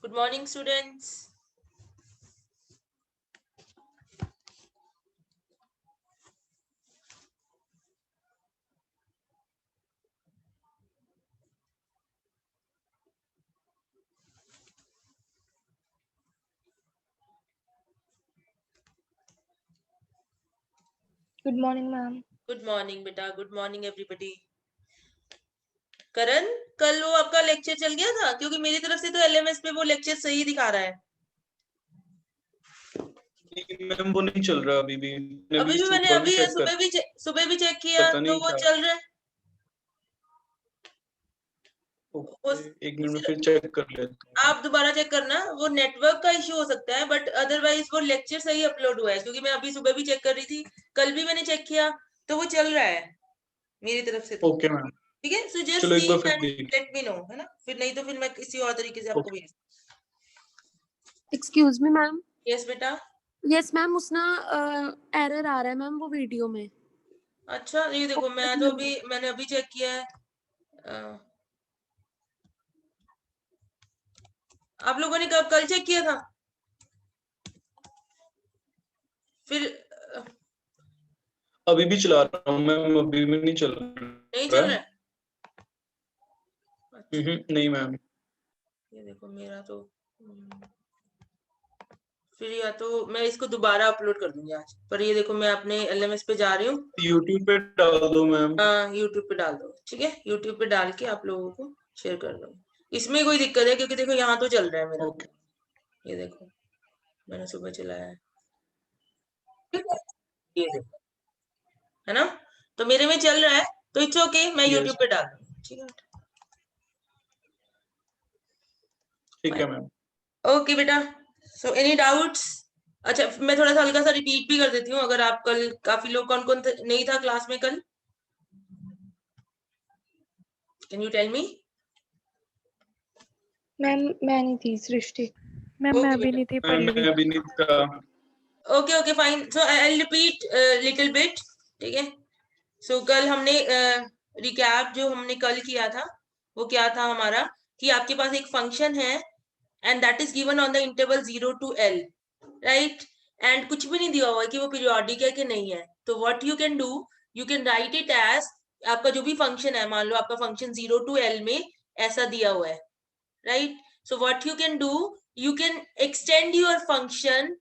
Good morning, students. Good morning, ma'am. Good morning, beta. Good morning, everybody. करण, कल वो आपका lecture चल गया था? क्योंकि मेरी तरफ से तो एलएमएस पे वो लेक्चर सही दिखा रहा है। मैम वो नहीं चल रहा अभी भी। अभी भी मैंने अभी सुबह भी चेक किया तो वो चल रहा है। एक मिनट में फिर चेक कर लेते हैं। आप दोबारा चेक करना, वो नेटवर्क का इश्यू हो सकता है, बट अदरवाइज वो लेक्चर सही अपलोड हुआ है। क्योंकि मैं अभी सुबह भी चेक कर रही थी, कल भी मैंने चेक किया तो वो चल रहा है मेरी तरफ से तो। ओके मैम, ठीक है, सो जस्ट चलो एक सी बार फिर एंड देख। लेट मी नो, है ना? फिर नहीं तो फिर मैं किसी और तरीके से आपको भेज। Excuse me, ma'am. यस बेटा। Yes, ma'am. उसना एरर आ रहा है मैम वो वीडियो में। अच्छा, ये देखो मैंने अभी चेक किया है। आप लोगों ने कल चेक किया था? फिर अभी भी चला रहा हूँ मैम, अभी भी नहीं चल रहा। नहीं चल रहा है? नहीं मैम। ये देखो मेरा तो फिर या तो मैं इसको दोबारा अपलोड कर दूंगी आज। पर ये देखो मैं अपने एलएमएस पे जा रही हूँ। यूट्यूब पे डाल दो मैम। हाँ, यूट्यूब पे डाल दो। ठीक है, यूट्यूब पे डाल के आप लोगों को शेयर कर दो। इसमें कोई दिक्कत है? क्योंकि देखो यहाँ तो चल रहा है मेरा। ओके। ये देखो मैंने सुबह चलाया है। ठीक है, ये देखो, है ना? तो मेरे में चल रहा है तो इट्स ओके, मैं यूट्यूब पे डाल दूंगी। ठीक है, ठीक है मैम। ओके बेटा। So any doubts? अच्छा, मैं थोड़ा सा हल्का सा रिपीट भी कर देती हूँ। अगर आप कल काफी लोग कौन कौन नहीं था क्लास में कल, can you tell me? Ma'am मैं नहीं थी सृष्टि। मैम मैं अभी नहीं थी, परी मैं अभी नहीं था। Okay fine. So I will repeat little bit. ठीक है, सो कल हमने रिकैप जो हमने कल किया था वो क्या था हमारा, कि आपके पास एक फंक्शन है and that is given on the interval 0 to L, right? And कुछ भी नहीं दिया हुआ है कि वो पीरियोडिक है कि नहीं है। तो what you can do, you can write it as, आपका जो भी फंक्शन है, मान लो आपका फंक्शन 0 to L में ऐसा दिया हुआ है, right? So what you can do, you can extend your function.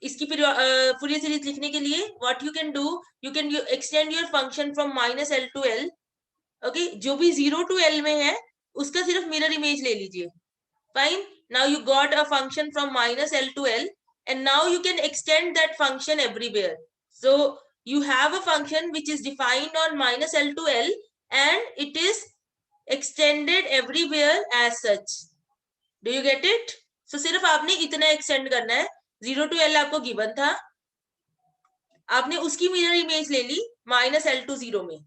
इसकी फूरियर सीरीज लिखने के लिए what you can do, you can extend your function from -L to L। Okay, जो भी 0 to L में है उसका सिर्फ मिरर इमेज ले लीजिए। Fine. Now you got a function from -L to L, and now you can extend that function everywhere. So you have a function which is defined on -L to L, and it is extended everywhere as such. Do you get it? So सिर्फ आपने इतना extend करना है। 0 to L आपको given था, आपने उसकी mirror image ले ली -L to 0 में।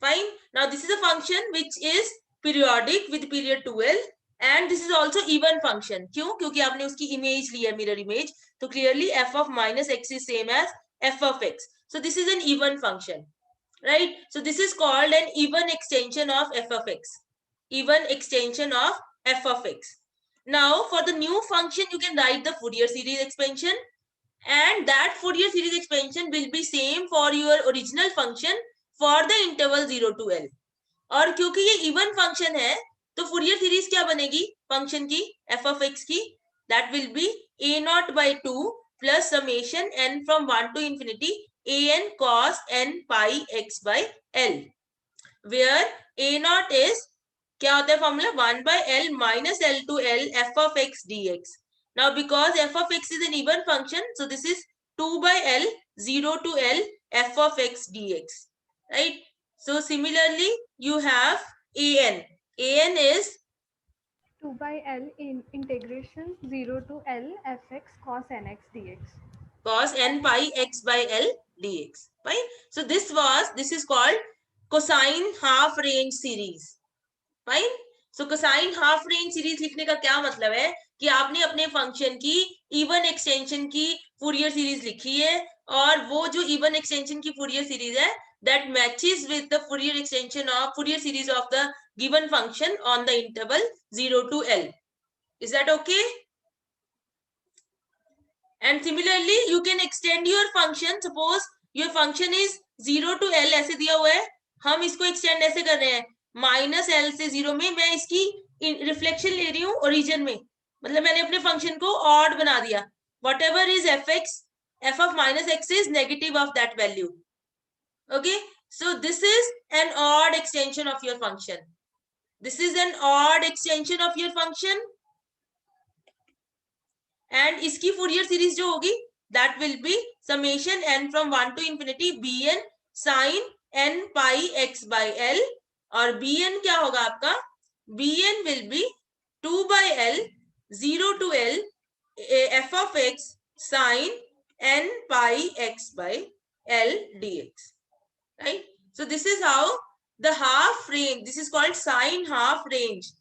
Fine. Now this is a function which is periodic with period 2L, and this is also even function. क्यों? क्योंकि आपने उसकी इमेज ली है, मिरर इमेज। तो clearly f of -x is same as f of x. So this is an even function, right? So this is called an even extension of f of x. Even extension of f of x. Now for the new function you can write the Fourier series expansion, and that Fourier series expansion will be same for your original function for the interval 0 to L. और क्योंकि ये even function है तो Fourier series क्या बनेगी function की, f of x की? That will be a0/2 plus summation n from 1 to infinity an cos n pi x by L, where a0 is क्या होता है formula, 1/L minus L to L f of x dx. Now because f of x is an even function, so this is 2/L 0 to L f of x dx, right? So similarly you have an. An is 2/L in integration 0 to L fx cos nx dx. cos n pi x by L dx, right? So this is called cosine half range series, fine. So cosine half range series लिखने का क्या मतलब है कि आपने अपने function की even extension की फूरियर सीरीज लिखी है, और वो जो इवन एक्सटेंशन की फूरियर सीरीज है that matches with the Fourier extension of Fourier series of the given function on the interval 0 to L. Is that okay? And similarly, you can extend your function. Suppose your function is 0 to L ऐसे दिया हुआ है, हम इसको extend ऐसे कर रहे हैं, -L से 0 में मैं इसकी रिफ्लेक्शन ले रही हूँ ओरिजिन में, मतलब मैंने अपने फंक्शन को ऑड बना दिया. Whatever is fx, f of -x is negative of that value. Okay, so this is an odd extension of your function. This is an odd extension of your function. And इसकी Fourier series जो होगी that will be summation n from 1 to infinity bn sin n pi x by l, और bn क्या होगा आपका, bn will be 2 by l 0 to l f of x sin n pi x by l dx, right? So this is how the half range, this is called sine half range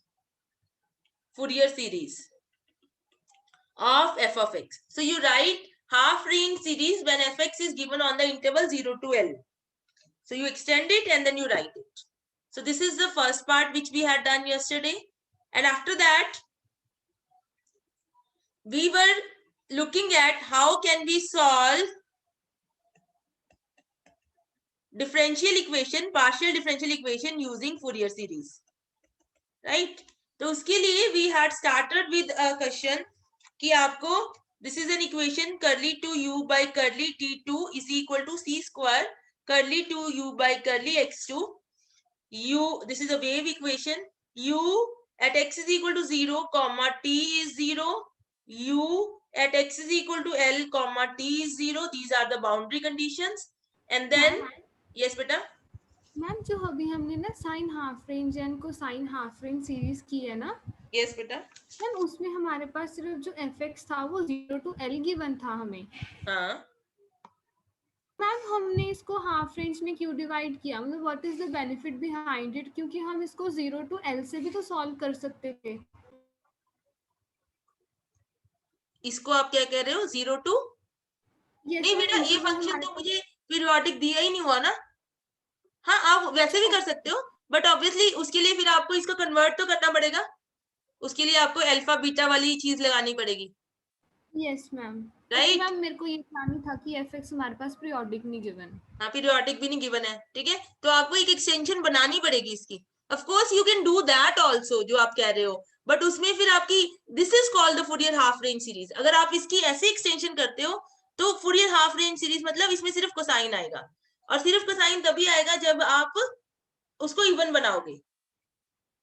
Fourier series of f of x. So you write half range series when fx is given on the interval 0 to L. So you extend it and then you write it. So this is the first part which we had done yesterday. And after that, we were looking at how can we solve differential equation, partial differential equation using Fourier series, right? तो उसके लिए we had started with a question कि आपको this is an equation curly 2u by curly t2 is equal to c square curly 2u by curly x2 u, this is a wave equation, u at x is equal to 0 comma t is 0, u at x is equal to L comma t is 0, these are the boundary conditions. And then yes beta, ma'am जो अभी हमने ना sign half range and को sign half range series की है ना, yes beta, ma'am उसमें हमारे पास सिर्फ जो fx था वो 0 to L गिवन था हमें. हाँ मैम हमने इसको हाफ रेंज में क्यों डिवाइड किया, मतलब what is the benefit behind it, क्योंकि हम इसको 0 to L से भी तो सॉल्व कर सकते थे. इसको आप क्या कह रहे हो 0 to, Yes, नहीं मैम, बेटा ये इंटीग्रल फंक्शन हमारे तो मुझे पीरियोडिक दिया ही नहीं हुआ ना. हाँ आप वैसे भी कर सकते हो, बट ऑब्वियसली उसके लिए फिर आपको इसको कन्वर्ट तो करना पड़ेगा, उसके लिए आपको अल्फा बीटा वाली चीज लगानी पड़ेगी. यस मैम, राइट, मैम मेरे को ये ध्यान था कि fx हमारे पास पीरियोडिक नहीं गिवन. हाँ पीरियोडिक भी नहीं गिवन है, ठीक है, तो आपको एक एक्सटेंशन बनानी पड़ेगी इसकी. Of course you can do that also जो आप कह रहे हो, बट उसमें फिर आपकी this is called the Fourier half range series. अगर आप इसकी ऐसे एक्सटेंशन करते हो तो फूरियर हाफ रेंज सीरीज मतलब इसमें सिर्फ कोसाइन आएगा, और सिर्फ कोसाइन तभी आएगा जब आप उसको इवन बनाओगे.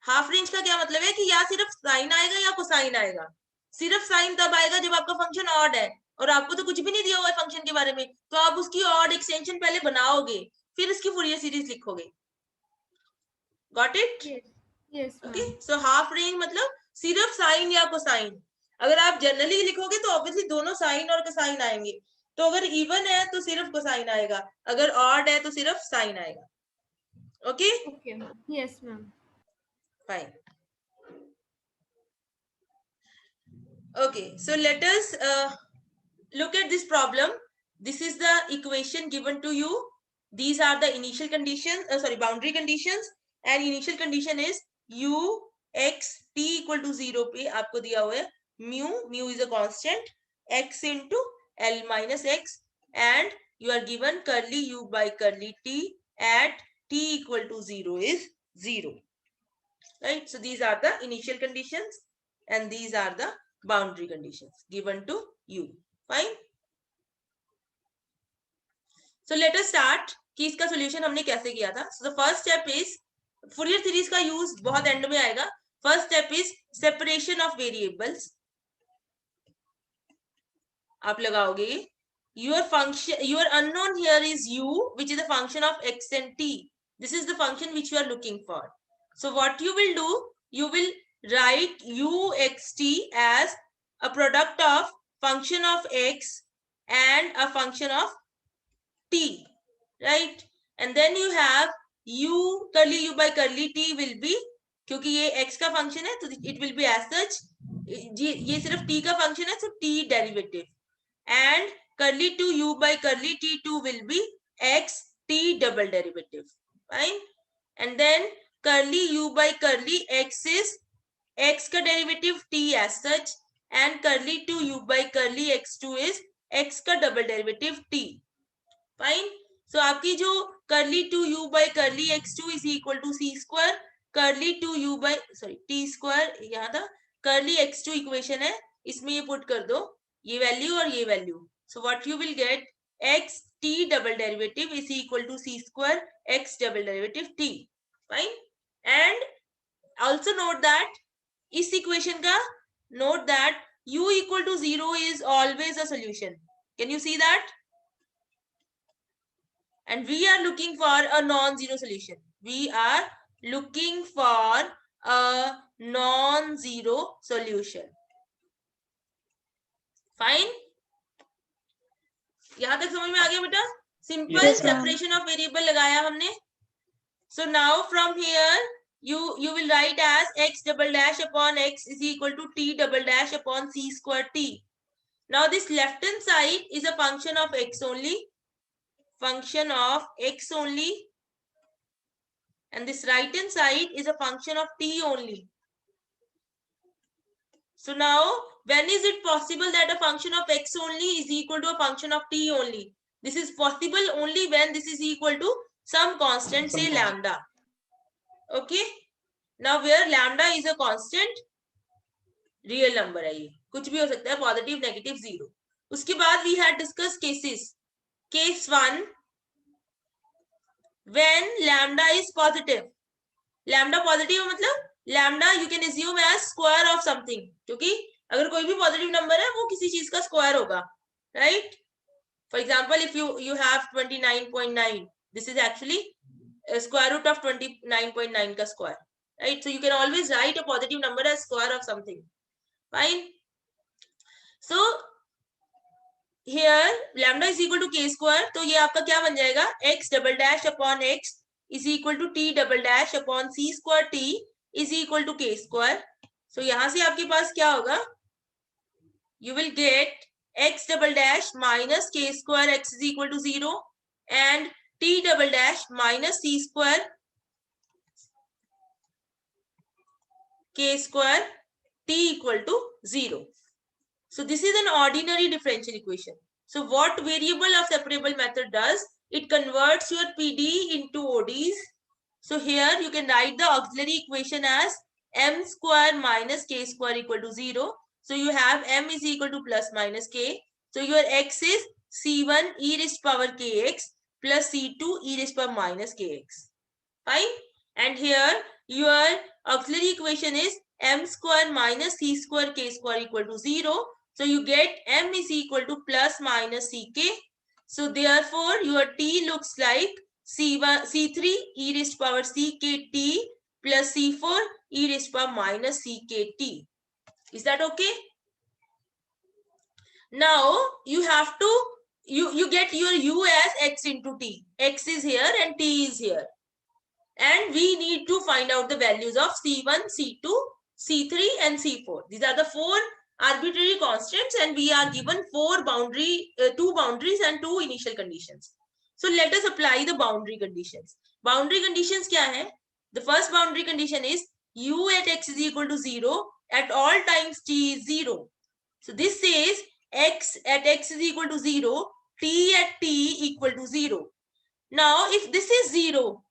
हाफ रेंज का क्या मतलब है कि या सिर्फ साइन आएगा या कोसाइन आएगा. सिर्फ साइन तब आएगा जब आपका फंक्शन ऑड है और आपको तो कुछ भी नहीं दिया हुआ है फंक्शन के बारे में, तो आप उसकी ऑड एक्सटेंशन पहले बनाओगे फिर इसकी फूरियर सीरीज लिखोगे. Got it? Yes okay, ma'am. So half range मतलब सिर्फ साइन या कोसाइन. अगर आप जनरली लिखोगे तो ऑब्वियसली दोनों साइन और कोसाइन आएंगे, तो अगर इवन है तो सिर्फ कोसाइन आएगा, अगर ऑड है तो सिर्फ साइन आएगा. Okay okay yes ma'am. fine. Okay, so let us look at this problem. This is the equation given to you. These are the initial conditions, boundary conditions, and initial condition is u x t equal to 0 पे आपको दिया हुआ है mu is a constant, x into L minus x, and you are given curly u by curly t at t equal to 0 is 0. Right, so these are the initial conditions and these are the boundary conditions given to you. Fine. So let us start कि इसका solution हमने कैसे किया था. So the first step is Fourier series का use बहुत end में आएगा. First step is separation of variables. आप लगाओगे your function, your unknown here is u, which is a function of x and t. This is the function which you are looking for. So what you will do, you will write u x t as a product of function of x and a function of t, right? And then you have u curly u by curly t will be, क्योंकि ये x का function है तो it will be as such, ये सिर्फ t का function है so t derivative, and curly 2 u by curly t2 will be x t double derivative. Fine. And then curly u by curly x is x का derivative t as such and curly 2u by curly x2 is x का double derivative t. Fine. सो आपकी जो curly 2u by curly x2 is equal to c square curly 2u by t square, यहाँ था curly x2 equation है, इसमें ये put कर दो ये वैल्यू और ये value. So what you will get x t double derivative is equal to c square x double derivative t. Fine. And also note that इस इक्वेशन का note that u equal to 0 is always a solution. Can you see that? And we are looking for a non-zero solution. We are looking for a non-zero solution. Fine. यहाँ तक समझ में आ गया बेटा? Simple Yes, ma'am. separation of variable लगाया हमने. So now from here you will write as x double dash upon x is equal to t double dash upon c square t. Now this left hand side is a function of x only. Function of x only, and this right hand side is a function of t only. So now when is it possible that a function of x only is equal to a function of t only? This is possible only when this is equal to some constant, say lambda. Okay, now where lambda is a constant, real number है ये, कुछ भी हो सकता है, positive, negative, zero. उसके बाद we had discussed cases. Case 1, when lambda is positive. Lambda positive मतलब lambda you can assume as square of something, क्योंकि अगर कोई भी पॉजिटिव नंबर है वो किसी चीज का स्क्वायर होगा, right? For example if you have 29.9, this is actually a square root of 29.9 का square, right? So you can always write a positive number as square of something. Fine. So here lambda is equal to k square, तो ये आपका क्या बन जाएगा, x double dash upon x is equal to t double dash upon c square t is equal to k square. So यहाँ से आपके पास क्या होगा, you will get x double dash minus k square x is equal to 0 and t double dash minus c square k square t equal to 0. So this is an ordinary differential equation. So what variable of separable method does? It converts your PD into ODs. So here you can write the auxiliary equation as m square minus k square equal to 0. So you have m is equal to plus minus k. So your x is c1 e raised power kx plus c2 e raised power minus kx. Fine. And here your auxiliary equation is m square minus c square k square equal to 0. So you get m is equal to plus minus ck. So therefore your t looks like c1 c3 e raised power ckt plus c4 e raised power minus ckt. Is that okay? Now you have to you get your u as x into t. X is here and t is here. And we need to find out the values of c1, c2, c3 and c4. These are the four arbitrary constants and we are given two boundaries and two initial conditions. So let us apply the boundary conditions. Boundary conditions kya hai? The first boundary condition is u at x is equal to 0 at all times t is 0. So this says x at x is equal to 0, t at t equal to 0. Now if this is 0,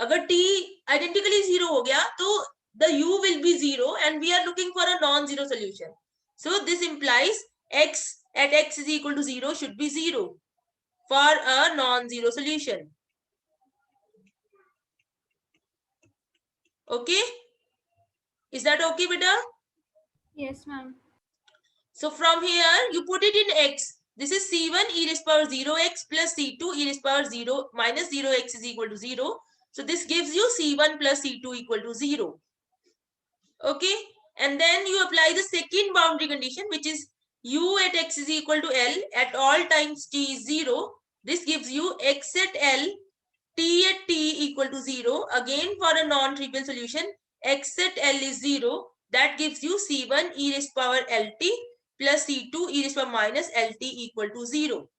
अगर t identically 0 हो गया तो the u will be 0 and we are looking for a non-zero solution. So this implies x at x is equal to 0 should be 0 for a non-zero solution. Okay? Is that okay, beta? Yes, ma'am. So from here you put it in x. This is c1 e raised power 0x plus c2 e raised power 0 minus 0x is equal to 0. So this gives you c1 plus c2 equal to 0. Okay. And then you apply the second boundary condition, which is u at x is equal to L at all times t is 0. This gives you x at L, t at t equal to 0. Again for a non-trivial solution, x at L is 0. That gives you c1 e raised power Lt plus c2 e raised power minus Lt equal to 0.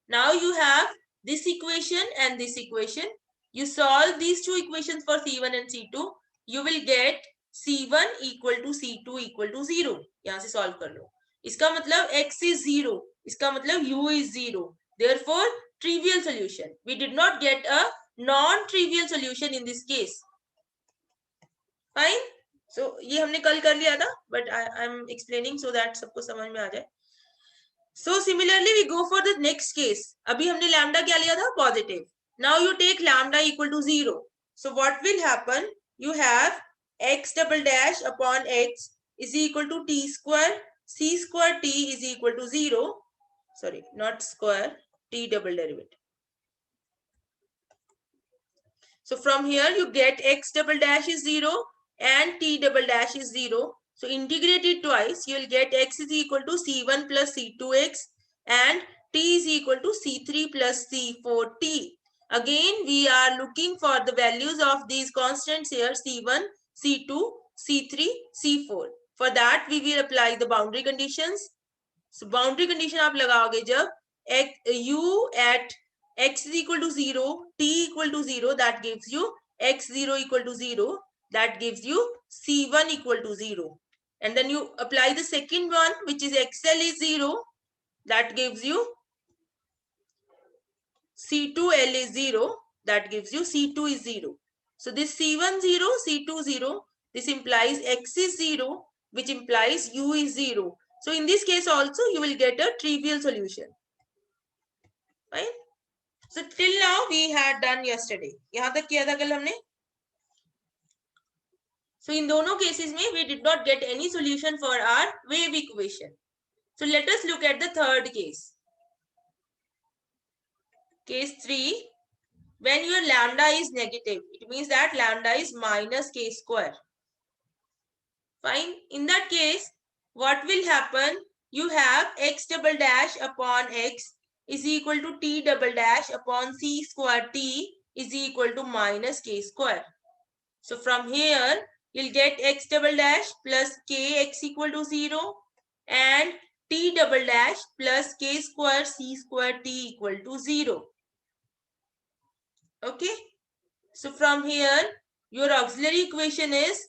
Now you have this equation and this equation. You solve these two equations for c1 and c2. You will get C1 equal to C2 equal to 0। यहां से solve कर लो। इसका मतलब x is 0, इसका मतलब u is 0, therefore trivial solution. We did not get a non-trivial solution in this case. Fine. So ये हमने कल कर लिया था, but I am explaining so that सबको समझ में आ जाए. So similarly we go for the next case. अभी हमने lambda क्या लिया था? Positive. Now you take lambda equal to 0. So what will happen? You have x double dash upon x is equal to t square. C square t is equal to 0. Sorry, not square, t double derivative. So from here you get x double dash is 0 and t double dash is 0. So integrate it twice. You will get x is equal to c1 plus c2x and t is equal to c3 plus c4t. Again, we are looking for the values of these constants here, c1, c2, c3, c4. For that, we will apply the boundary conditions. So boundary condition आप लगाओगे जब u at x is equal to 0, t equal to 0, that gives you x0 equal to 0, that gives you c1 equal to 0. And then you apply the second one, which is xl is 0, that gives you c2l is 0, that gives you c2 is 0. So this c1 0, c2 0, this implies x is 0, which implies u is 0. So in this case also you will get a trivial solution. Right? So till now we had done yesterday. यहाँ तक किया था कल हमने. So in दोनों cases में we did not get any solution for our wave equation. So let us look at the third case. Case 3. When your lambda is negative, it means that lambda is minus k square. Fine. In that case, what will happen? You have x double dash upon x is equal to t double dash upon c square t is equal to minus k square. So from here, you'll get x double dash plus k x equal to 0 and t double dash plus k square c square t equal to 0. Okay. So from here, your auxiliary equation is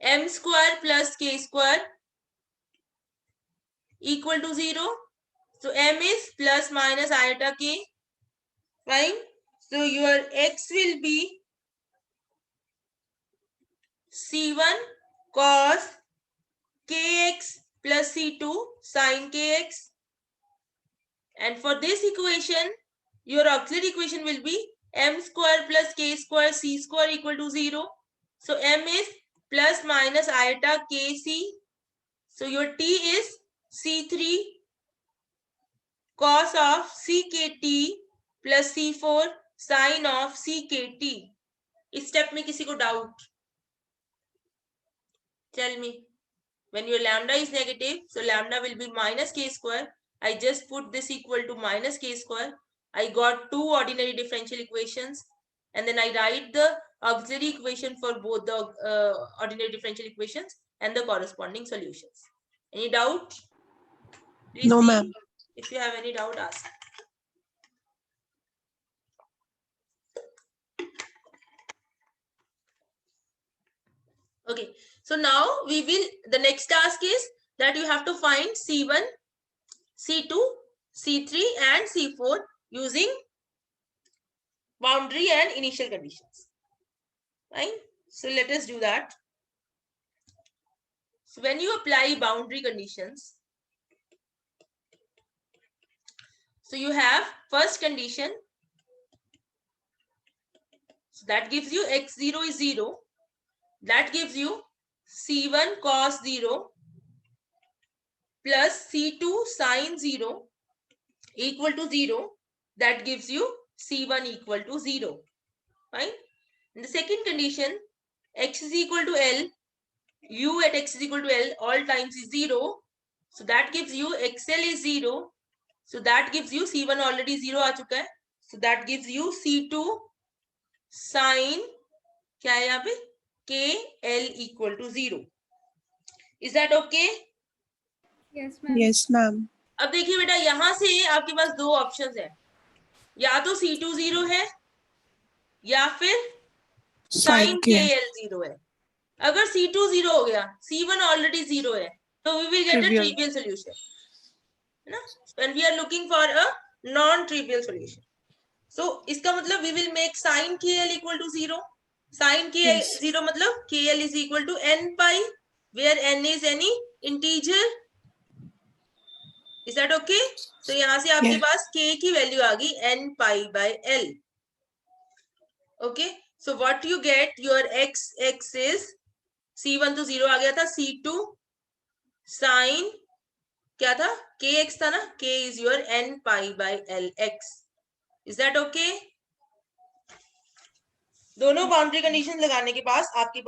m square plus k square equal to 0. So m is plus minus iota k. Fine. So your x will be c1 cos kx plus c2 sin kx. And for this equation, your auxiliary equation will be m square plus k square c square equal to 0. So m is plus minus iota kc. So your t is c3 cos of ckt plus c4 sin of ckt. इस step में किसी को doubt? Tell me. When your lambda is negative, so lambda will be minus k square. I just put this equal to minus k square. I got two ordinary differential equations, and then I write the auxiliary equation for both the ordinary differential equations and the corresponding solutions. Any doubt? Please No, see. ma'am. If you have any doubt, ask. Okay, so now we will, the next task is that you have to find C1, C2, C3 and C4 using boundary and initial conditions. Right? So let us do that. So when you apply boundary conditions, so you have first condition, so that gives you x0 is 0. That gives you c1 cos 0 plus c2 sin 0 equal to 0. That gives you c1 equal to 0. Fine. In the second condition, x is equal to L, u at x is equal to L all times is 0. So that gives you xl is 0. So that gives you c1 already 0 aa chuka hai. So that gives you c2 sin kya hai yahan pe? KL equal to 0. Is that okay? Yes, ma'am. Yes, ma'am. अब देखिए बेटा यहां से आपके पास दो options है, या तो C2 0 है या फिर साइन के एल 0 है। अगर C2 0 हो गया, C1 ऑलरेडी 0 है, तो we will get a trivial solution, है ना, when we are looking for a non trivial solution. So इसका मतलब we will make sine K L equal to 0। Sine K L 0 मतलब K L is equal to n pi, where n is any integer. Is that okay? So यहां से आपके पास k की value आ गई n pi by l। Okay, so what you get, your x is C1 तो 0 आ गया था, C2 sign क्या था, kx था ना, k is your n pi by l x। Is that okay? दोनों बाउंड्री कंडीशन लगाने के बाद आपके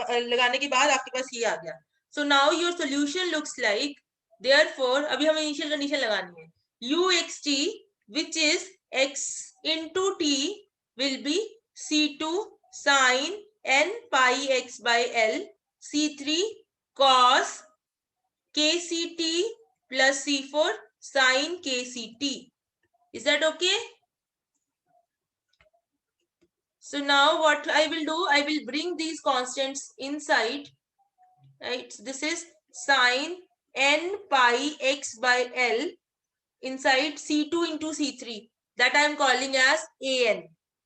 पास ये आ गया। So now your solution looks like, therefore अभी हमें इनिशियल कंडीशन लगानी है, uxt which is x into t will be c2 sin n pi x by l, c3 cos kct plus c4 sin kct। is that okay? So now what I will do, I will bring these constants inside, right? This is sin n pi x by l inside C2 into C3, that I am calling as an।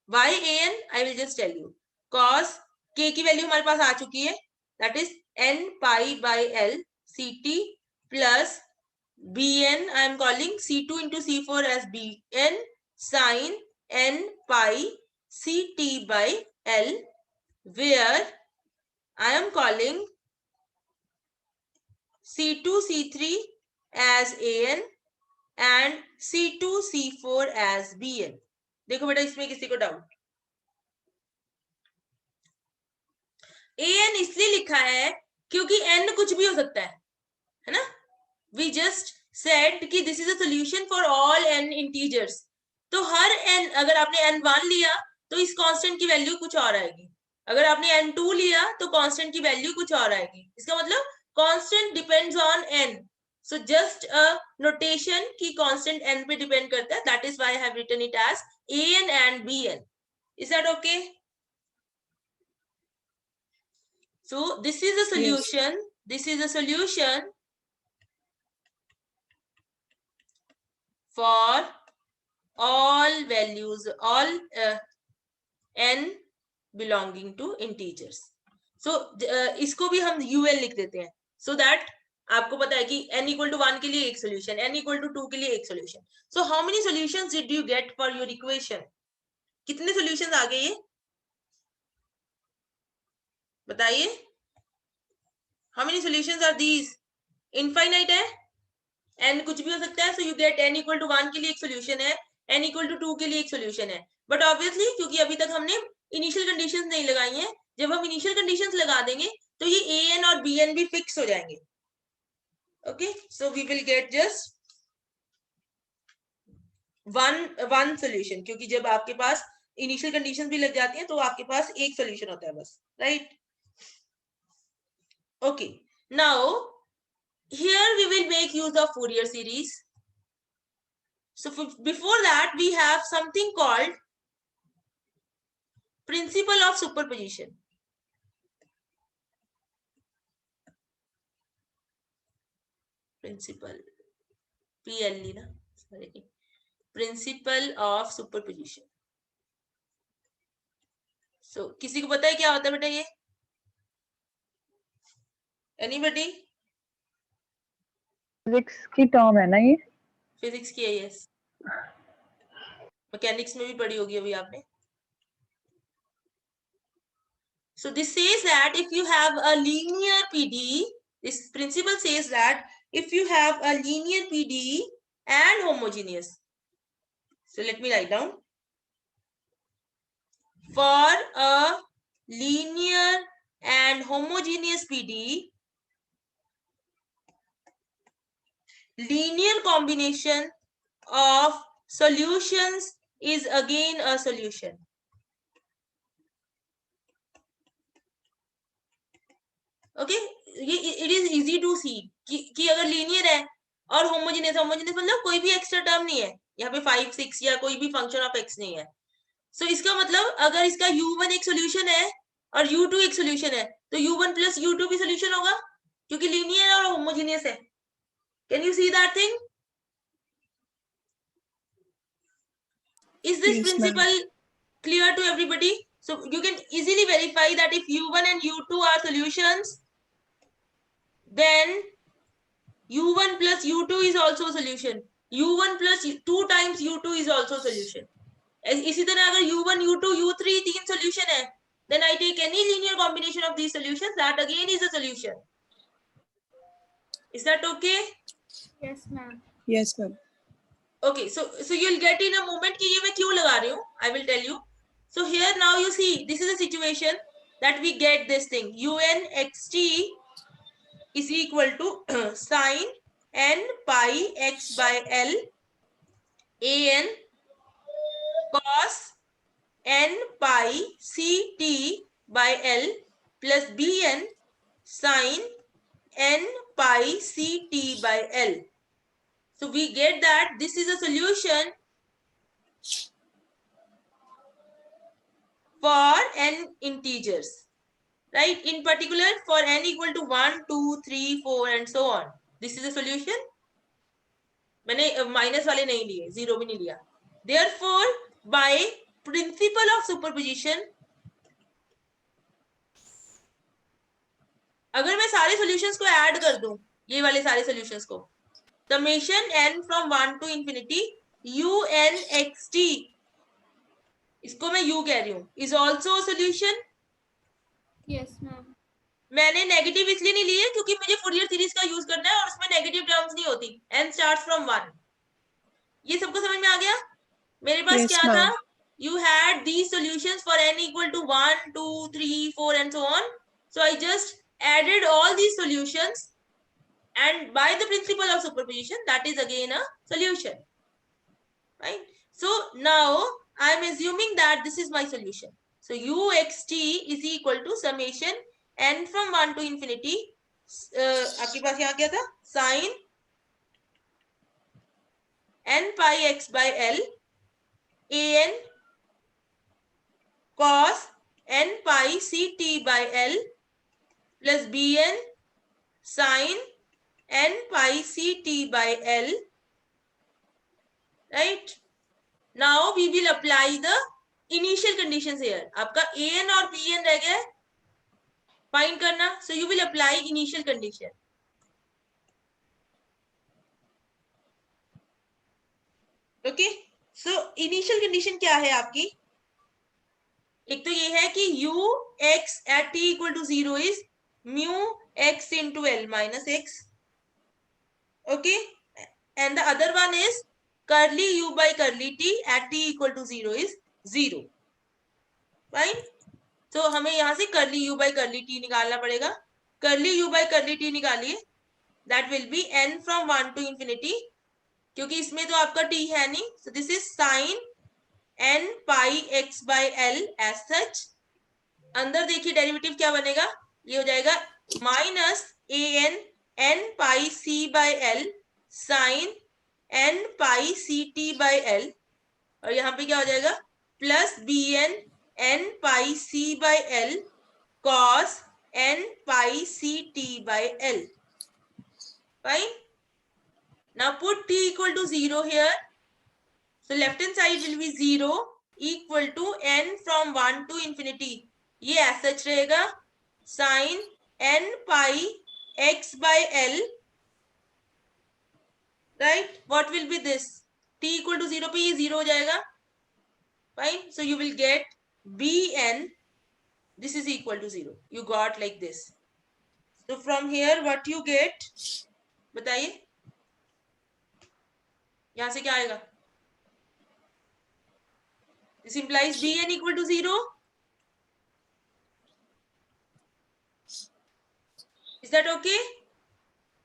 Why an? I will just tell you, cos k की value हमारे पास आ चुकी है, that is n pi by l ct plus bn, I am calling C2 into C4 as bn sin n pi ct by l, where I am calling C2 C3 as an and C2 C4 as bn। देखो बेटा इसमें किसी को doubt? an इसलिए लिखा है क्योंकि n कुछ भी हो सकता है ना। We just said कि this is a solution for all n integers। तो हर n, अगर आपने n1 लिया तो इस कांस्टेंट की वैल्यू कुछ और आएगी, अगर आपने n2 लिया तो कांस्टेंट की वैल्यू कुछ और आएगी। इसका मतलब constant depends on n। So just a notation कि कांस्टेंट n पे डिपेंड करता है, that is why I have written it as an and bn। Is that okay? So this is a solution, this is a solution for all values, all n belonging to integers। so इसको भी हम un लिख देते हैं, so that आपको पता है कि n equal to 1 के लिए एक solution, n equal to 2 के लिए एक solution। so how many solutions did you get for your equation? कितने solutions आ गए ये बताइए? how many solutions are these? infinite है, n कुछ भी हो सकता है, so you get n equal to 1 के लिए एक solution है, n equal to 2 के लिए एक solution है। बट ऑब्वियसली क्योंकि अभी तक हमने इनिशियल कंडीशंस नहीं लगाई हैं, जब हम इनिशियल कंडीशंस लगा देंगे तो ये an और bn भी फिक्स हो जाएंगे। Okay, so we will get just one solution, क्योंकि जब आपके पास इनिशियल कंडीशंस भी लग जाती हैं तो आपके पास एक सॉल्यूशन होता है बस, right? Okay, now here we will make use of Fourier series। so before that we have something called principle of superposition। principle PLE ना, sorry, principle of superposition। so किसी को पता है क्या होता है बेटा ये? anybody? फिजिक्स की टर्म है ना ये? फिजिक्स की है, यस। मैकेनिक्स में भी पढ़ी होगी अभी आपने। So this says that if you have a linear PDE, this principle says that if you have a linear PDE and homogeneous, so let me write down, for a linear and homogeneous PDE, linear combination of solutions is again a solution। Okay, ये it is easy to सी कि अगर linear है और homogeneous, homogeneous मतलब कोई भी extra term नहीं है यहाँ पे, 5 6 या कोई भी फंक्शन ऑफ एक्स नहीं है। सो इसका मतलब अगर इसका u1 एक सॉल्यूशन है और u2 एक सोल्यूशन है, तो u1 प्लस u2 भी सोल्यूशन होगा क्योंकि लीनियर और होमोजीनियस है. Can you see that thing? Is this Yes, ma'am. principle clear to everybody? So you can easily verify that if u1 and u2 are solutions, then u1 plus u2 is also a solution. u1 plus 2 times u2 is also a solution. इसी तरह अगर u1, u2, u3 तीन solution है, then I take any linear combination of these solutions, that again is a solution. Is that okay? Yes, ma'am. Yes, ma'am. Okay, so you'll get in a moment कि ये मैं क्यों लगा रही हूँ. I will tell you. So here now you see this is a situation that we get this thing un xt is equal to sine n pi x by l an cos n pi ct by l plus bn sine n pi ct by l. So we get that this is a solution for n integers, right? In particular for n equal to 1, 2, 3, 4 and so on. This is a solution. मैंने minus वाले नहीं लिए, zero भी नहीं लिया. Therefore, by principle of superposition, अगर मैं सारे solutions को ऐड कर दूं, ये वाले सारे solutions को, summation n from 1 to infinity un xt, इसको मैं u कह रही हूँ, is also a solution. Yes, ma'am. मैंने नेगेटिव इसलिए नहीं लिए क्योंकि मुझे फूरियर सीरीज का यूज करना है और उसमें नेगेटिव टर्म्स नहीं होती. n starts from 1. ये सबको समझ में आ गया? मेरे पास Yes, क्या ma'am. था? You had these solutions for n equal to 1, 2, 3, 4 and so on. So I just added all these solutions and by the principle of superposition, that is again a solution. Right? So now I am assuming that this is my solution. So uxt is equal to summation n from 1 to infinity. आपके पास यहाँ क्या था? Sin n pi x by l an cos n pi ct by l plus bn sin n pi ct by l. Right? Now we will apply the initial conditions here. आपका an और bn रह गया, find करना. So you will apply initial condition. Okay? So initial condition क्या है आपकी? एक तो ये है कि u x at t equal to 0 is mu x into l minus x. Okay? And the other one is curly u by curly t at t equal to 0 is 0. Fine? So हमें यहाँ से curly u by curly t निकालना पड़ेगा. Curly u by curly t निकालिए. That will be n from 1 to infinity. क्योंकि इसमें तो आपका t है नहीं. So this is sin n pi x by l as such. अंदर देखिए डेरिवेटिव क्या बनेगा. ये हो जाएगा minus an n pi c by l sin n pi ct by l और यहाँ पे क्या हो जाएगा plus bn n pi c by l cos n pi ct by l. Fine. Now put t equal to 0 here. So left hand side will be 0 equal to n from 1 to infinity. ये as such रहेगा sin n pi x by l. Right? What will be this? t equal to 0 पे ये 0 हो जाएगा. Fine. So you will get bn. This is equal to 0. You got like this. So from here what you get? बताइए. यहाँ से क्या आएगा? This implies bn equal to 0. Is that okay?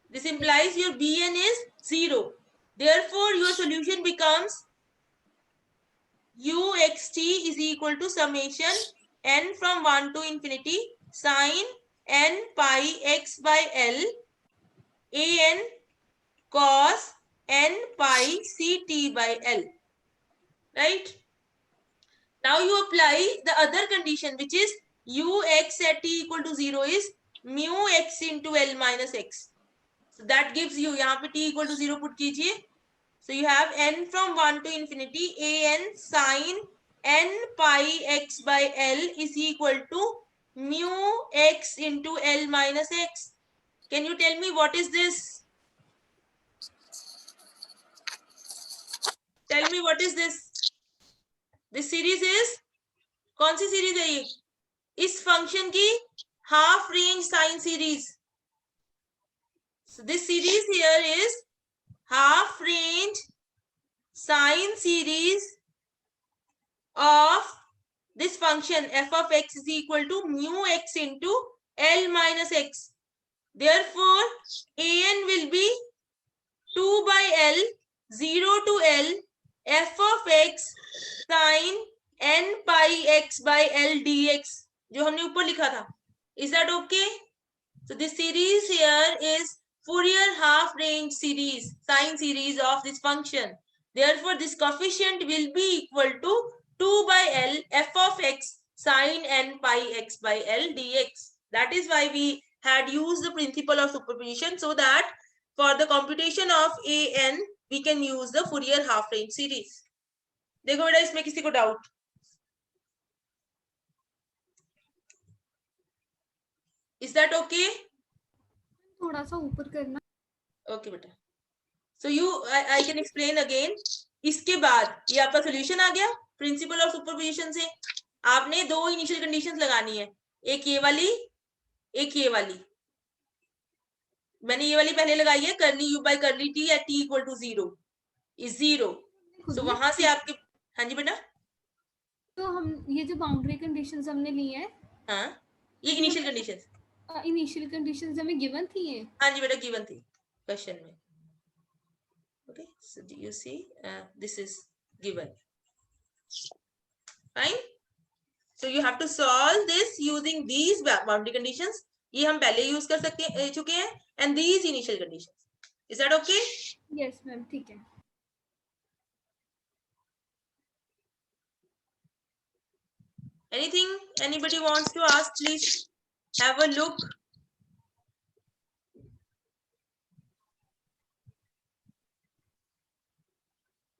This implies your bn is 0. Therefore, your solution becomes uxt is equal to summation n from 1 to infinity sin n pi x by l an cos n pi ct by l. Right? Now you apply the other condition, which is ux at t equal to 0 is mu x into L minus x. So that gives you, यहाँ पे t equal to 0 put कीजिए. So you have n from 1 to infinity an sin n pi x by L is equal to mu x into L minus x. Can you tell me what is this? Tell me what is this? This series is, कौन सी series है ये? इस function की half range sine series. So this series here is half range sine series of this function f of x is equal to mu x into L minus x. Therefore, an will be 2 by L 0 to L f of x sine n pi x by L dx, जो हमने ऊपर लिखा था. Is that okay? So this series here is Fourier half range series, sine series of this function. Therefore, this coefficient will be equal to 2 by L f of x sine n pi x by L dx. That is why we had used the principle of superposition, so that for the computation of an we can use the Fourier half range series. देखो बेटा इसमें किसी को doubt? Is that okay? थोड़ा सा ऊपर करना. Okay बेटा. So I can explain again. इसके बाद ये आपका सोल्यूशन आ गया प्रिंसिपल ऑफ सुपरपोजिशन से. आपने दो इनिशियल कंडीशंस लगानी है, एक ये वाली, एक ये वाली. मैंने ये वाली पहले लगाई है, करली u by करली t at t equal to 0 is 0. So वहां से आपके, हाँ जी बेटा. तो हम ये जो बाउंड्री कंडीशंस हमने ली है, हाँ ये इनिशियल कंडीशंस, इनिशियल कंडीशंस हमें गिवन थी है. हाँ जी बेटा गिवन थी क्वेश्चन में. Okay, so do you see this is given. Fine. So you have to solve this using these boundary conditions. ये हम पहले यूज कर चुके हैं, and these initial conditions. Is that okay? Yes ma'am, ठीक है. Anything anybody wants to ask, please have a look.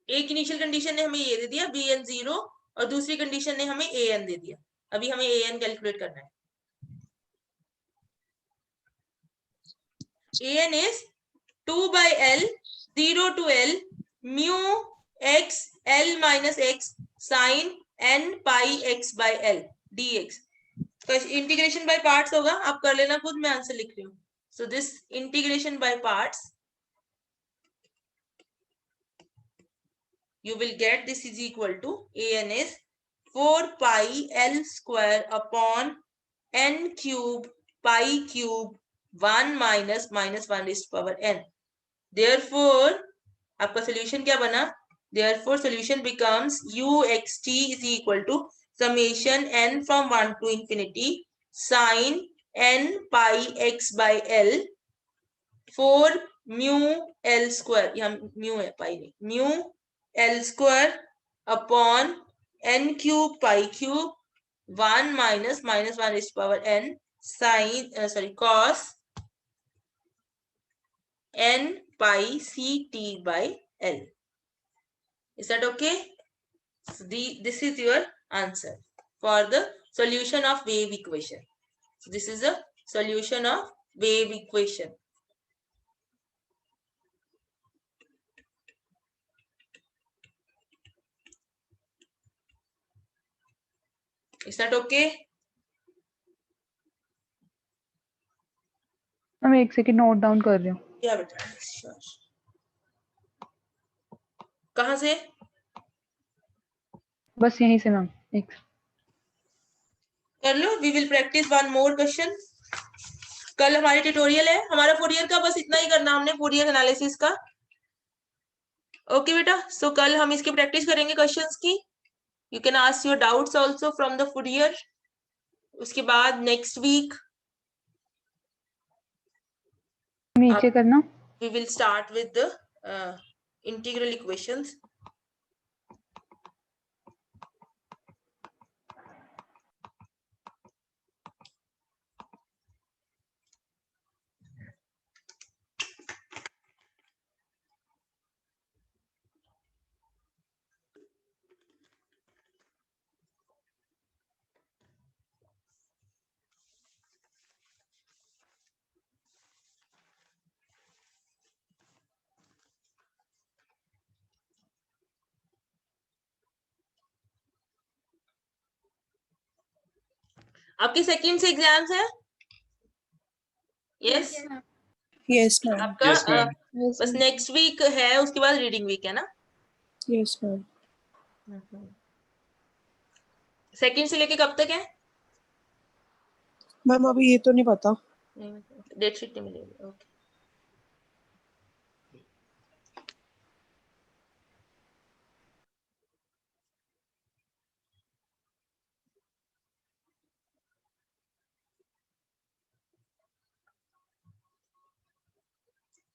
एक initial condition ने हमें ये दे दिया bn 0 और दूसरी कंडीशन ने हमें an दे दिया. अभी हमें an कैलकुलेट करना है. an is 2 by L 0 to L mu x L minus x sin n pi x by L dx. Integration by parts होगा, आप कर लेना खुद, मैं आंसर लिख रही हूँ. So this integration by parts, you will get this is equal to an is 4 pi L square upon n cube pi cube 1 minus 1 raised to power n. Therefore आपका solution क्या बना? Therefore solution becomes uxt is equal to summation n from 1 to infinity sin n pi x by L 4 mu L square, यहाँ mu है, pi नहीं, mu L square upon n cube pi cube 1 minus 1 raised to power n sin cos n pi ct by L. Is that okay? So this is your answer for the solution of wave equation. So this is a solution of wave equation. Is that okay? मैं एक second note down कर रही हूँ. क्या बेटा? कहाँ से? बस यहीं से मैम. एक कर लो. We will practice one more question. कल हमारे ट्यूटोरियल है, हमारा फोरियर का बस इतना ही करना हमने, फोरियर एनालिसिस का. ओके बेटा. सो कल हम इसकी प्रैक्टिस करेंगे क्वेश्चंस की. You can ask your doubts also from the Fourier. उसके बाद नेक्स्ट वीक नीचे करना. We will start with the integral equations. आपके सेकंड से एग्जाम्स है? Yes yes ma'am. आपका Yes, ma'am. बस नेक्स्ट वीक है, उसके बाद रीडिंग वीक है ना? Yes ma'am. सेकंड से लेके कब तक है? मैम अभी ये तो नहीं पता। डेट शीट नहीं मिलेगी। ओके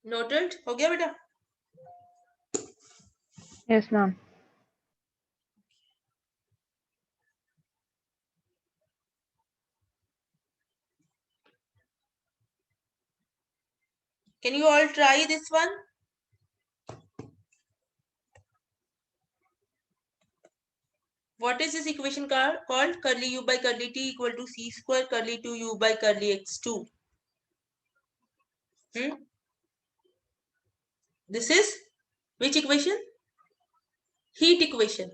नोटेड हो गया बेटा? Yes ma'am. Can you all try this one? What is this equation called? Curly u by curly t equal to c square curly 2u by curly x2. This is which equation? Heat equation.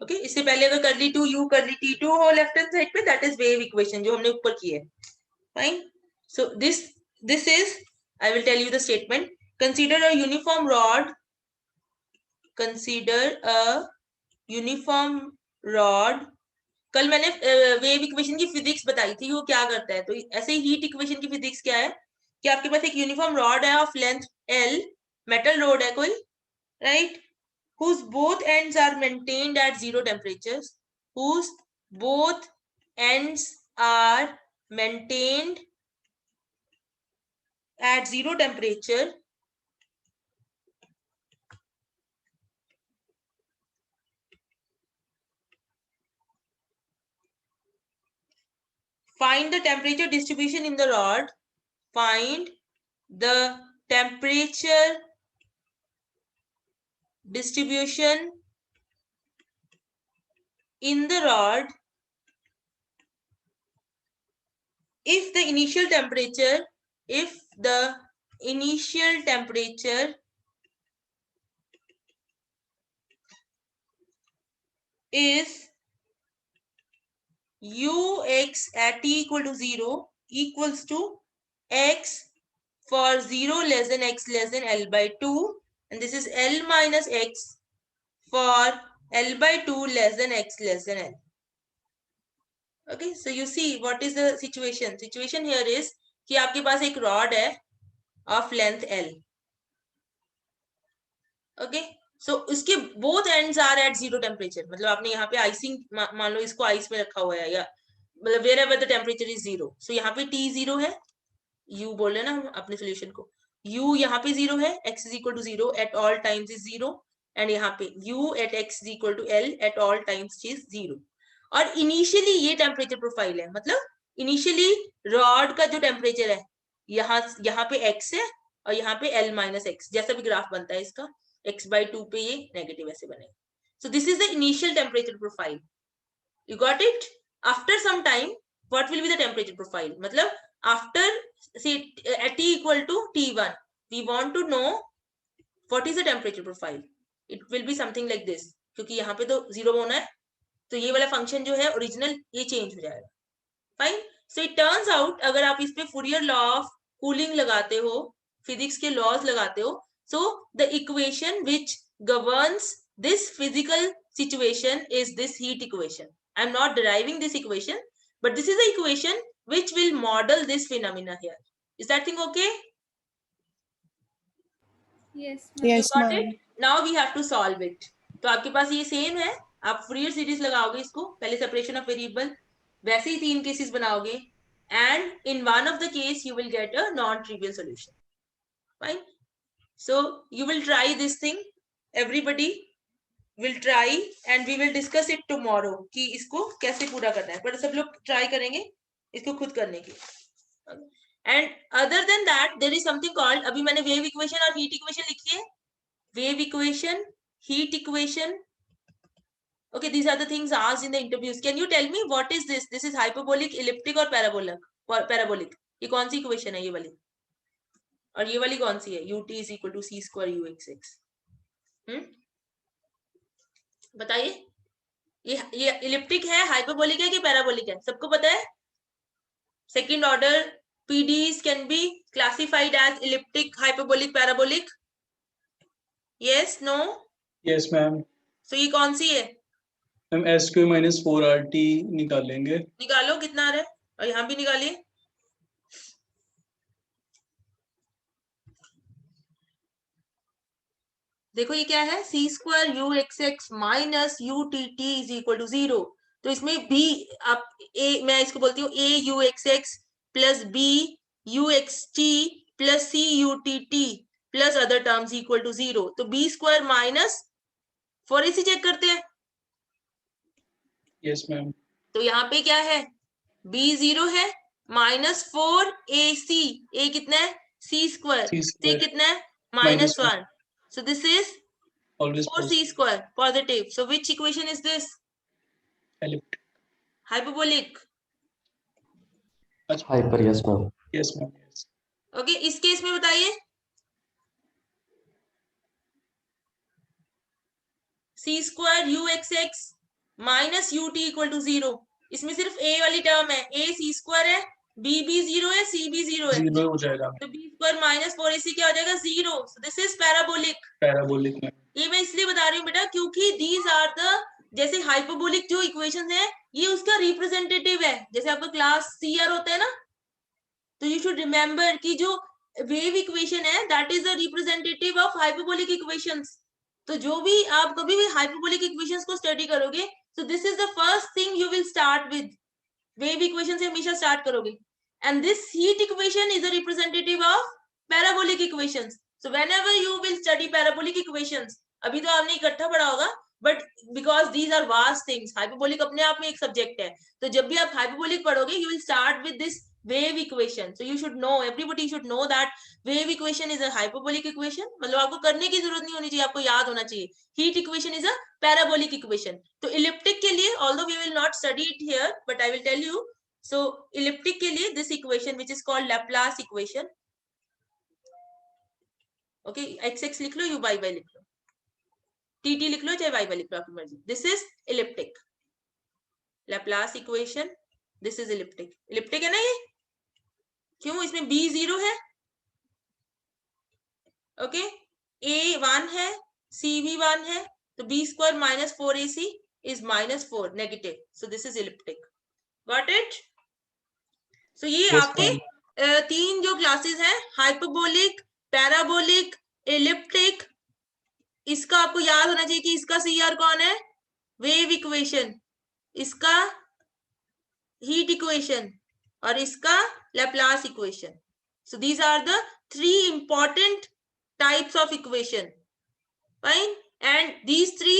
Okay, इससे पहले अगर curly 2u curly t2 हो left hand side पे, that is wave equation जो हमने ऊपर की है. Fine. So this is, I will tell you the statement. Consider a uniform rod. Consider a uniform rod. कल मैंने वेव इक्वेशन की फिजिक्स बताई थी, वो क्या करता है. तो ऐसे ही हीट इक्वेशन की फिजिक्स क्या है कि आपके पास एक यूनिफॉर्म रॉड है of length L, metal rod है कोई, right, whose both ends are maintained at zero temperatures, whose both ends are maintained at zero temperature. Find the temperature distribution in the rod. Find the temperature distribution in the rod if the initial temperature is ux at t equal to 0 equals to x for 0 less than x less than L by 2, and this is L minus x for L by 2 less than x less than L. Okay, so you see what is the situation. Situation here is कि आपके पास एक rod है of length L. Okay, so उसके both ends are at zero temperature. मतलब आपने यहाँ पे icing मान लो इसको आइस में रखा हुआ है, या मतलब wherever the temperature is 0. So यहाँ पे T 0 है, U बोल रहे ना हम अपने solution को. U यहाँ पे 0 है, x is equal to 0 at all times is 0, and यहाँ पे U at x is equal to L at all times is 0. और इनिशियली ये टेम्परेचर प्रोफाइल है, मतलब इनिशियली रॉड का जो टेम्परेचर है यहाँ पे x है और यहाँ पे L माइनस एक्स, जैसा भी ग्राफ बनता है इसका x by 2 पे ये नेगेटिव ऐसे बनेगा. So this is the initial temperature profile. You got it? After some time what will be the temperature profile, मतलब after say at t equal to T1 we want to know what is the temperature profile. It will be something like this, क्योंकि यहाँ पे तो 0 होना है, तो ये वाला फंक्शन जो है ओरिजिनल ये चेंज हो जाएगा. Fine. So it turns out अगर आप इस पे फूरियर लॉ ऑफ कूलिंग लगाते हो, फिजिक्स के लॉज लगाते हो, so the equation which governs this physical situation is this heat equation. I am not deriving this equation, but this is the equation which will model this phenomena here. Is that thing okay? Yes, Yes, You got ma'am. it? Now we have to solve it. तो आपके पास ये same है, आप Fourier series लगाओगे इसको, पहले separation of variable, वैसे ही 3 cases बनाओगे, and in one of the case you will get a non-trivial solution. Fine. So you will try this thing. Everybody will try and we will discuss it tomorrow कि इसको कैसे पूरा करना है, पर सब लोग ट्राई करेंगे इसको खुद करने की. And other than that there is something called, अभी मैंने wave equation और heat equation लिखी है. Wave equation, heat equation. Okay, these are the things asked in the interviews. Can you tell me what is this? This is hyperbolic, elliptic और parabolic. ये कौन सी equation है ये वाली? और ये वाली कौन सी है? ut is equal to c square uxx. बताइए. ये इलिप्टिक है, हाइपरबोलिक है कि पैराबोलिक है, सबको पता है? Second order PDEs can be classified as elliptic, hyperbolic, parabolic. Yes, no? Yes ma'am. So ये कौन सी है? मैम SQ माइनस 4RT निकालेंगे। निकालो कितना आ रहा है, और यहाँ भी निकालिए। देखो ये क्या है, c² UXX minus UTT is equal to 0। तो इसमें b आप मैं इसको बोलती हूँ a UXX plus b UXT plus c UTT plus other terms equal to 0। तो b² माइनस 4ac चेक करते हैं। Yes ma'am. तो यहाँ पे क्या है, b 0 है, माइनस 4ac, a कितना है c², c कितना है minus 1। So this is Always 4c², positive. So which equation is this? elliptic. Hyperbolic. अच्छा hyper, yes ma'am. Yes ma'am yes. Okay, इस केस में बताइए c² UXX minus UT equal to 0। इसमें सिर्फ a वाली term है, a c² है, b भी 0 है, c भी 0 है, 0 हो जाएगा। तो b² माइनस 4ac क्या हो जाएगा 0। So this is parabolic. Parabolic में ये मैं इसलिए बता रही हूँ बेटा क्योंकि दीज आर द, जैसे हाइपरबोलिक जो इक्वेशंस है ये उसका रिप्रेजेंटेटिव है। जैसे आपका क्लास CR होता है ना, तो यू शुड रिमेम्बर कि जो वेव इक्वेशन है that is the representative of hyperbolic equations. तो जो भी आप कभी भी हाइपरबोलिक इक्वेशंस को स्टडी करोगे, सो this is the first thing you will start with, wave equation से हमेशा स्टार्ट करोगे। And this heat equation is a representative of parabolic equations. So whenever you will study parabolic equations, अभी तो आपने इकट्ठा पढ़ा होगा, but because these are vast things, hyperbolic अपने आप में एक सब्जेक्ट है, तो जब भी आप hyperbolic पढ़ोगे, you will start with this wave equation. So you should know, everybody should know that wave equation is a hyperbolic equation. मतलब आपको करने की जरूरत नहीं होनी चाहिए, आपको याद होना चाहिए। Heat equation is a parabolic equation. तो elliptic के लिए, although we will not study it here, but I will tell you. So elliptic के लिए this equation which is called Laplace equation. Okay XX लिख लो, y लिख लो, TT लिख लो, चाहे y लिख लो, आपकी मर्जी। This is elliptic Laplace equation, this is elliptic. Elliptic है ना ये, क्यों? इसमें b 0 है, ओके, a 1 है, c भी 1 है, तो b² minus 4ac is minus 4 negative. So this is elliptic. Got it? So ये Yes, आपके तीन जो क्लासेस हैं, हाइपरबोलिक, पैराबोलिक, इलिप्टिक, इसका आपको याद होना चाहिए कि इसका CR कौन है, वेव इक्वेशन, इसका हीट इक्वेशन, और इसका Laplace equation. So these are the 3 important types of equation. Fine? And these 3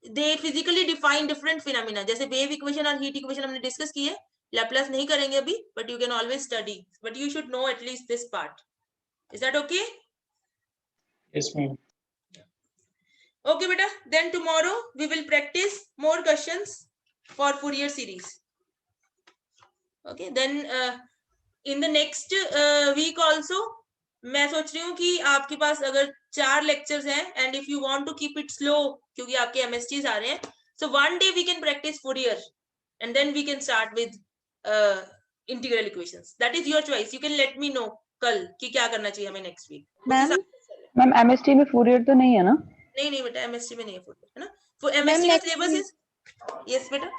they physically define different phenomena. जैसे वेव इक्वेशन और हीट इक्वेशन हमने डिस्कस की है, लैप्लास नहीं करेंगे अभी, but you can always study, but you should know at least this part. Is that okay? Yes ma'am. Okay beta, then tomorrow we will practice more questions for Fourier series. Okay, then in the next week also मैं सोच रही हूँ कि आपके पास अगर 4 lectures हैं, and if you want to keep it slow क्योंकि आपके MSTs आ रहे हैं, so one day we can practice Fourier and then we can start with integral equations. That is your choice. You can let me know कल कि क्या करना चाहिए हमें next week. मैम MST में फूरियर तो नहीं है ना? नहीं बेटा, MST में नहीं है Fourier, है ना? For MST का syllabus is, yes बेटा।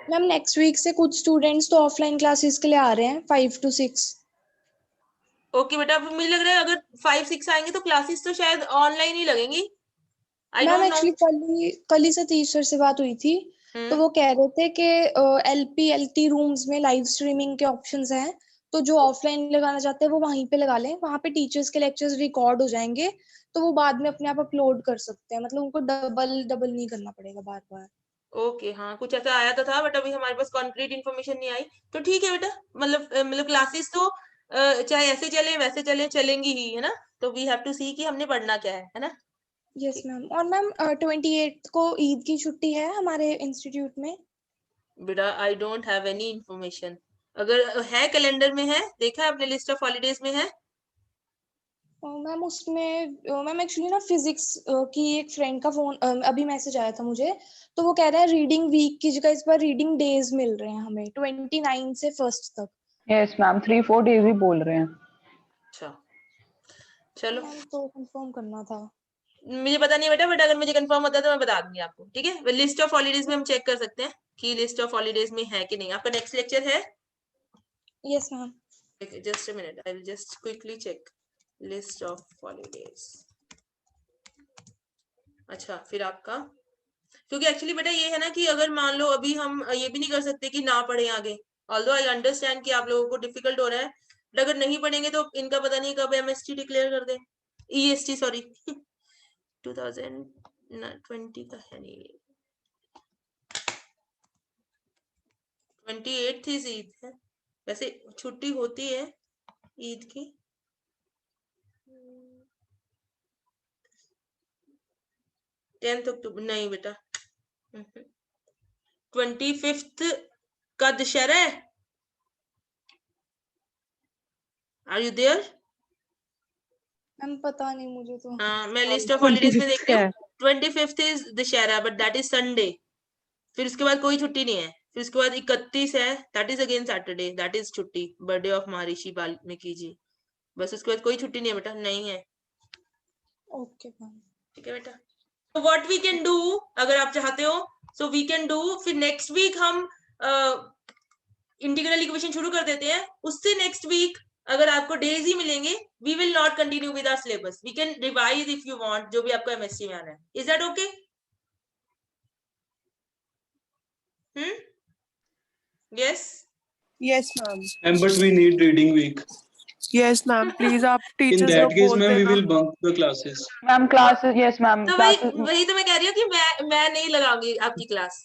मैम नेक्स्ट वीक से कुछ स्टूडेंट्स तो ऑफलाइन क्लासेस के लिए आ रहे हैं 5 to 6। ओके बेटा, अब मुझे लग रहा है अगर 5-6 आएंगे तो क्लासेस तो शायद ऑनलाइन ही लगेंगी। आई मैम डोंट एक्चुअली कल ही सतीश सर से बात हुई थी, तो वो कह रहे थे कि LP-LT रूम्स में लाइव स्ट्रीमिंग के ऑप्शंस हैं, तो जो ऑफलाइन लगाना चाहते हैं वो वहीं पे लगा लें, वहाँ पे टीचर्स के लेक्चर्स रिकॉर्ड हो जाएंगे, तो वो बाद में अपने आप अपलोड कर सकते हैं, मतलब उनको डबल नहीं करना पड़ेगा बार बार। ओके, हाँ कुछ ऐसा आया तो था, बट अभी हमारे पास कॉन्क्रीट इन्फॉर्मेशन नहीं आई। तो ठीक है बेटा, मतलब क्लासेस तो चाहे ऐसे चले वैसे चले, चलेंगी ही, है ना? तो वी हैव टू सी कि हमने पढ़ना क्या है ना? Yes ma'am. और मैम 28 को ईद की छुट्टी है हमारे इंस्टीट्यूट में। बेटा I don't have any information. अगर है कैलेंडर में है, देखा है आपने, लिस्ट ऑफ हॉलीडेज में है? मैम उसमें मैम एक्चुअली ना फिजिक्स की एक फ्रेंड का फोन अभी मैसेज आया था मुझे, तो वो कह रहा है रीडिंग वीक की जगह इस बार रीडिंग डेज मिल रहे हैं हमें 29 से 1 तक। यस मैम 3-4 डेज ही बोल रहे हैं। अच्छा चलो, मैम तो कंफर्म करना था। मुझे पता नहीं बेटा, बट अगर मुझे कंफर्म होता है तो मैं बता दूंगी आपको, ठीक है। लिस्ट ऑफ हॉलीडेज में हम चेक कर सकते हैं कि लिस्ट ऑफ हॉलीडेज में है कि नहीं। आपका नेक्स्ट लेक्चर है? Yes ma'am. Just a minute, I will just quickly check list of holidays. अच्छा, फिर आपका, क्योंकि एक्चुअली बेटा ये है ना कि अगर मान लो अभी हम ये भी नहीं कर सकते कि ना पढ़े आगे, ऑल्दो आई अंडरस्टैंड कि आप लोगों को डिफिकल्ट हो रहा है, बट अगर नहीं पढ़ेंगे तो इनका पता नहीं कब एमएसटी डिक्लेयर कर दे, ईएसटी सॉरी 2020 का है नहीं, 28 ही ईद है, वैसे छुट्टी होती है ईद की। 10 अक्टूबर नहीं बेटा, 25 का दशहरा है। Are you there? मैम पता नहीं मुझे तो। हाँ, मैं लिस्ट ऑफ हॉलीडेज में देख रही हूँ, 25 is Dussehra, but that is Sunday. फिर उसके बाद कोई छुट्टी नहीं है। फिर उसके बाद 31 है, that is again Saturday, that is छुट्टी, बर्थडे ऑफ महर्षि वाल्मीकि जी। बस उसके बाद कोई छुट्टी नहीं है बेटा, नहीं है। Okay ma'am. ठीक है बेटा। तो व्हाट वी कैन डू, अगर आप चाहते हो सो वी कैन डू, फिर नेक्स्ट वीक हम इंटीग्रल इक्वेशन शुरू कर देते हैं। उससे नेक्स्ट वीक अगर आपको डेज ही मिलेंगे, we will not continue with our syllabus, we can revise if you want, जो भी आपको एमएससी में आना है। Is that okay? Yes Yes, ma'am. And but we need reading week. Yes, ma'am. Please, आप In teachers that लोग case, बोल ma'am, we देना। will bunk the classes. Ma'am classes yes ma'am तो क्लासेस वही तो मैं कह रही हूँ कि मैं नहीं लगाऊंगी आपकी क्लास,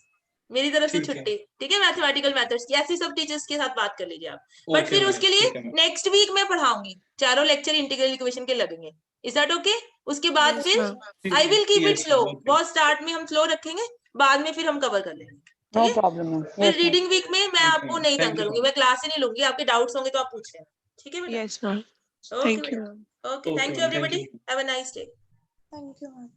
मेरी तरफ से ठीक है। छुट्टी, ठीक है। मैथमेटिकल मेथड्स की ऐसी सब टीचर्स के साथ बात कर लीजिए आप, बट Okay, फिर ma'am. उसके लिए ठीक है, ma'am. नेक्स्ट वीक में पढ़ाऊंगी, चारों लेक्चर इंटीग्रल इक्वेशन के लगेंगे। Is that okay? उसके बाद Yes, फिर ma'am. ठीक आई है, will keep it yes, slow, ma'am, okay. बहुत स्टार्ट में हम स्लो रखेंगे, बाद में फिर हम कवर कर लेंगे, नो ठीक है। Problem ma'am. फिर यस मैम रीडिंग वीक में मैं Okay, आपको ma'am. नहीं Thank तंग you so करूंगी, much. मैं क्लास ही नहीं लूंगी, आपके डाउट्स होंगे तो आप पूछ लेना, ठीक है बेटा। Yes, ma'am. Okay Thank you, बेटा, ma'am. Okay, Okay, thank you ma'am. Thank everybody, you. Have a nice day. Thank you ma'am.